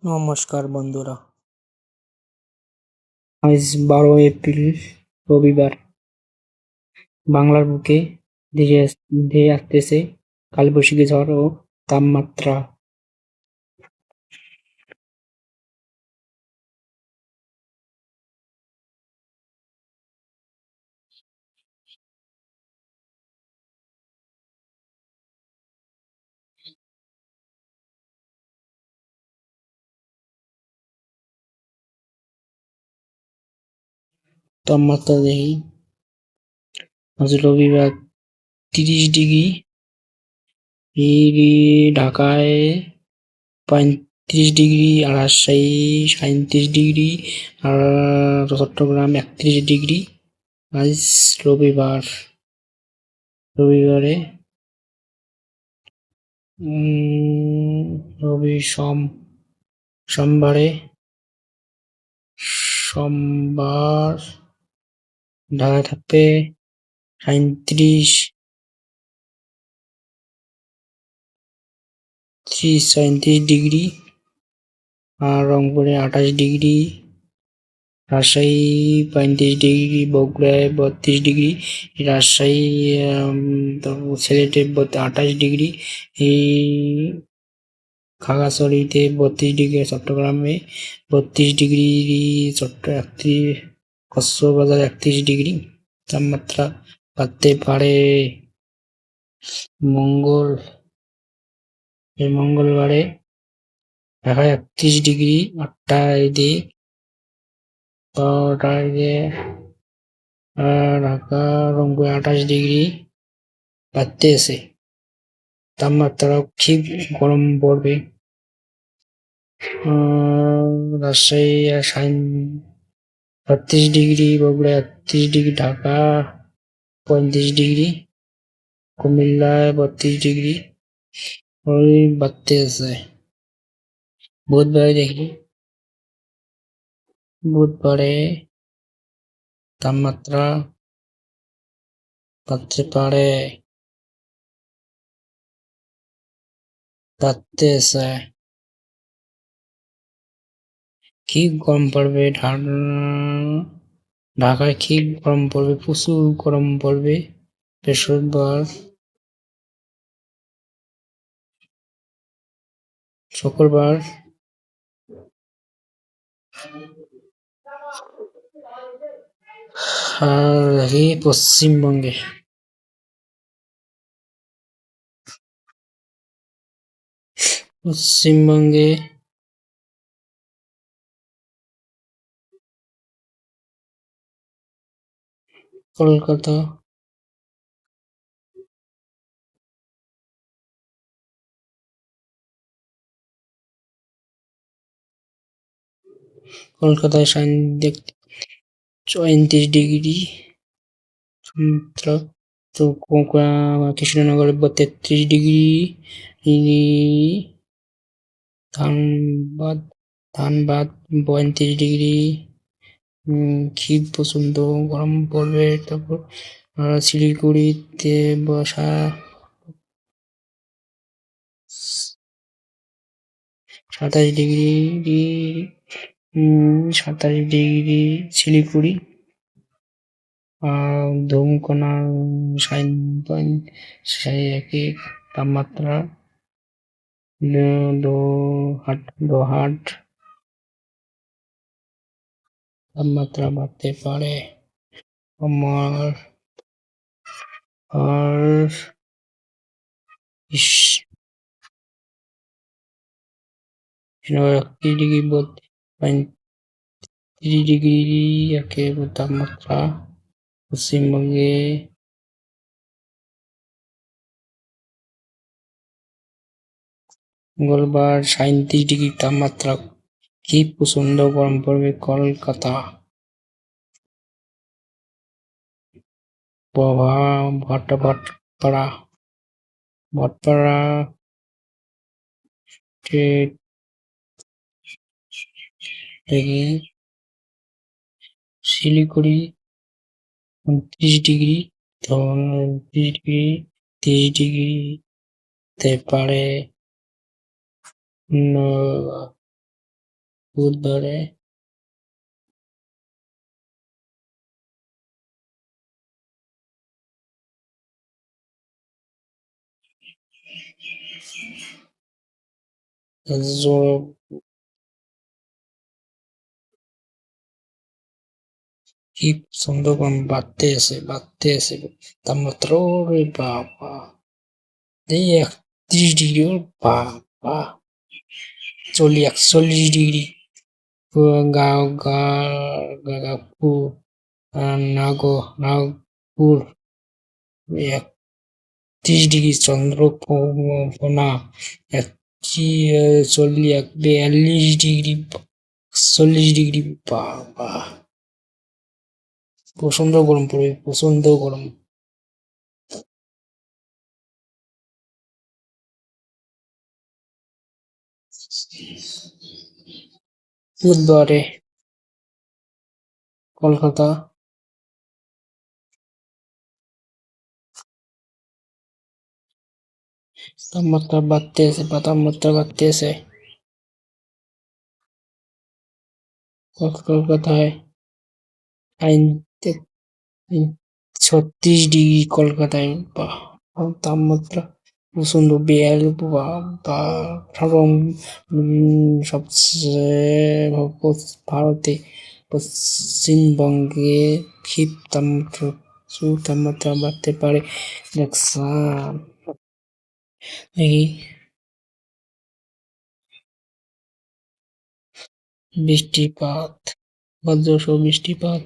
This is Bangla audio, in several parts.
নমস্কার বন্ধুরা, আজ 12 এপ্রিল রবিবার। বাংলার বুকে ধেয়ে আসতেছে কালবৈশাখী ঝড় ও তাপমাত্রা। তাপমাত্রা দেখি, আজ রবিবার 30 ডিগ্রি, ঢাকায় 35 ডিগ্রি, আর রাজশাহী 37 ডিগ্রি, আর চট্টগ্রাম 31 ডিগ্রি। আজ রবিবারে সোমবারে সোমবার ঢাকায় থাকবে 37 ডিগ্রি, আর রংপুরে 28 ডিগ্রি, রাজশাহী 35 ডিগ্রি, বগুড়ায় 32 ডিগ্রি, রাজশাহী সিলেটে 28 ডিগ্রি, এই খাগড়াছড়িতে 32 ডিগ্রি, চট্টগ্রামে 32 ডিগ্রি, কক্সবাজার 31 ডিগ্রি। তাপমাত্রা বাড়তে পারে। মঙ্গলবারে ঢাকায় 31 ডিগ্রি, 8টায় দিয়ে ঢাকা রংপুরে 28 ডিগ্রি বাড়তেছে। তাপমাত্রা খুব গরম পড়বে। Rajshahi 36 degree, Bogura 31 degree, Dhaka 35 degree, কুমিল্লায় 32 ডিগ্রি। ওই বাড়তেছে। বুধবারে দেখি, বুধবারে তাপমাত্রা বাড়তে পারে, বাড়তেছে। খুব গরম পড়বে। ঢাকায় খুব গরম পড়বে, প্রচুর গরম পড়বে বৃহস্পতিবার। শুক্রবার আর দেখি পশ্চিমবঙ্গে কলকাতায় 34 ডিগ্রি, কৃষ্ণনগরে 33 ডিগ্রি, ধানবাদ 35 ডিগ্রি। খুব প্রচন্ড গরম পড়বে। তারপর শিলিগুড়িতে 27 ডিগ্রি, 27 ডিগ্রি শিলিগুড়ি, আর ধুমকোনা একই তাপমাত্রা। দোহাট তাপমাত্রা বাড়তে পারে। আর 31 ডিগ্রি একই তাপমাত্রা। পশ্চিমবঙ্গে মঙ্গলবার 37 ডিগ্রি তাপমাত্রা। কি প্রচন্ড গরম পড়বে কলকাতা। ভটপাড়া শিলিগুড়ি 29 ডিগ্রি, 30 ডিগ্রি তে পারে। বুধবারে কি সুন্দরবন বাড়তে আছে তাপমাত্রা ওরে বাবা এই 31 ডিগ্রি ওর বাবা 41 ডিগ্রি গাঁও Gagapur Nagpur 31 degree Chandrakona 42 degree 40 degree বাবা প্রচন্ড গরম পড়বে প্রচন্ড গরম বুধবারে কলকাতা তাপমাত্রা বাড়তে আছে কলকাতায় আইন 36 ডিগ্রি কলকাতায় তাপমাত্রা প্রচন্ড বেয়াল বা সবচেয়ে ভারতে পশ্চিমবঙ্গে ক্ষিপ তাপমাত্রা বাড়তে পারে দেখছান নাকি বৃষ্টিপাত বজ্রসহ বৃষ্টিপাত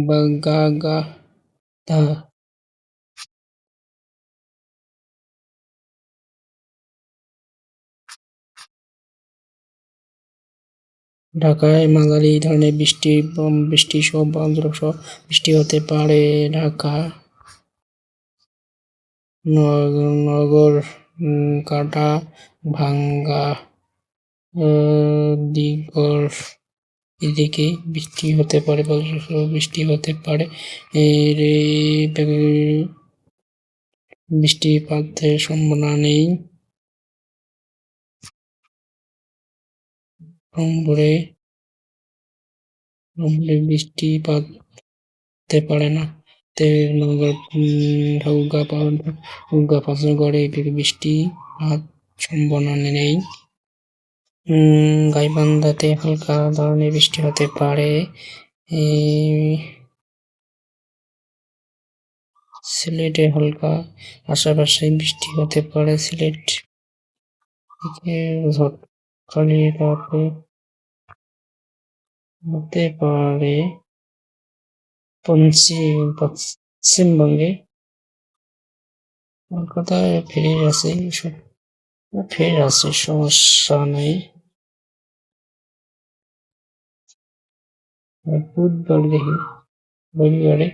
বা গা গা তা ঢাকায় মাঝারি ধরনের বৃষ্টি সহ বজ্রসহ বৃষ্টি হতে পারে ঢাকা নগর কাটা ভাঙ্গা দিগর এদিকে বৃষ্টি হতে পারে বজ্রসহ বৃষ্টি হতে পারে এর বৃষ্টিপাতের সম্ভাবনা নেই রংপুরে বৃষ্টিপাত হতে পারে না ঠাকুরগাঁও পাঁচগড়ে বৃষ্টিপাত সম্ভাবনা নেই গাইবান্ধাতে হালকা ধরনের বৃষ্টি হতে পারে সিলেটে হালকা আশেপাশে বৃষ্টি হতে পারে সিলেট থেকে ঝড়খালি রাতে হতে পারে পশ্চিমবঙ্গে কলকাতায় ফিরে আসে সমস্যা নেই বুধবার দেখি রবিবারে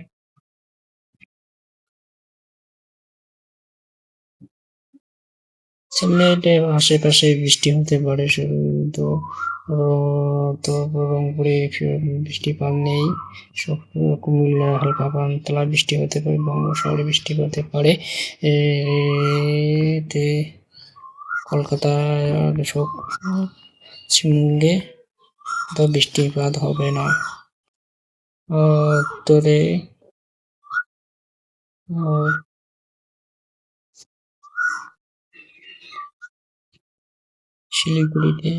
সিলেটের আশেপাশে বৃষ্টি হতে পারে তো তো রংপুরে বৃষ্টিপাত নেই কুমিল্লা হালকা পাতলা বৃষ্টি হতে পারে বঙ্গোপসাগরে বৃষ্টি হতে পারে কলকাতায় পশ্চিমবঙ্গে তো বৃষ্টিপাত হবে না উত্তরে শিলিগুড়িতে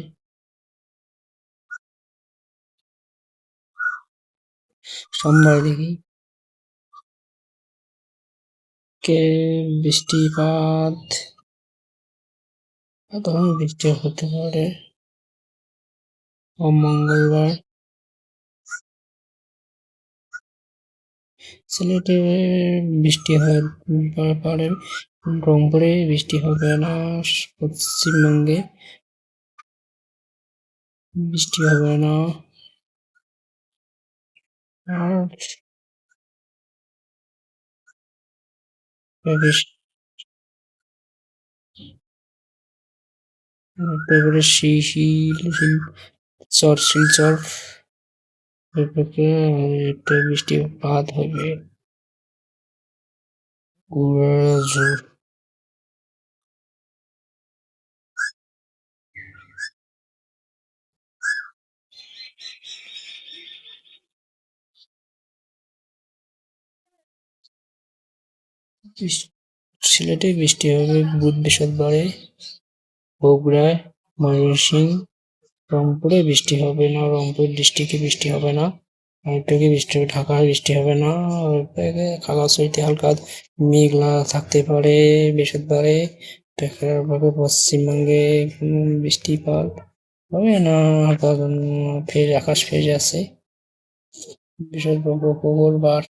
সোমবার দেখি বৃষ্টিপাত তখন বৃষ্টি হতে পারে ও মঙ্গলবার সিলেটে বৃষ্টি হতে পারে রংপুরে বৃষ্টি হবে না পশ্চিমবঙ্গে বৃষ্টি হবে না আর তারপরে শিলচর বিপক্ষে একটু বৃষ্টিপাত হবে। জোর সিলেটে বৃষ্টি হবে বুধ বৃহস্পতিবারে। বগুড়ায়, ময়মনসিংহ, রংপুরে বৃষ্টি হবে না, রংপুর ডিস্ট্রিক্টে বৃষ্টি হবে না। আরেকটাকে বৃষ্টি হবে, ঢাকায় বৃষ্টি হবে না। খাগড়াছড়িতে হালকা মেঘলা থাকতে পারে বৃহস্পতিবারে। তারপরে পশ্চিমবঙ্গে বৃষ্টিপাত হবে না, হালকা আকাশ ফেজ আছে বৃহস্পতিবার, মঙ্গলবার।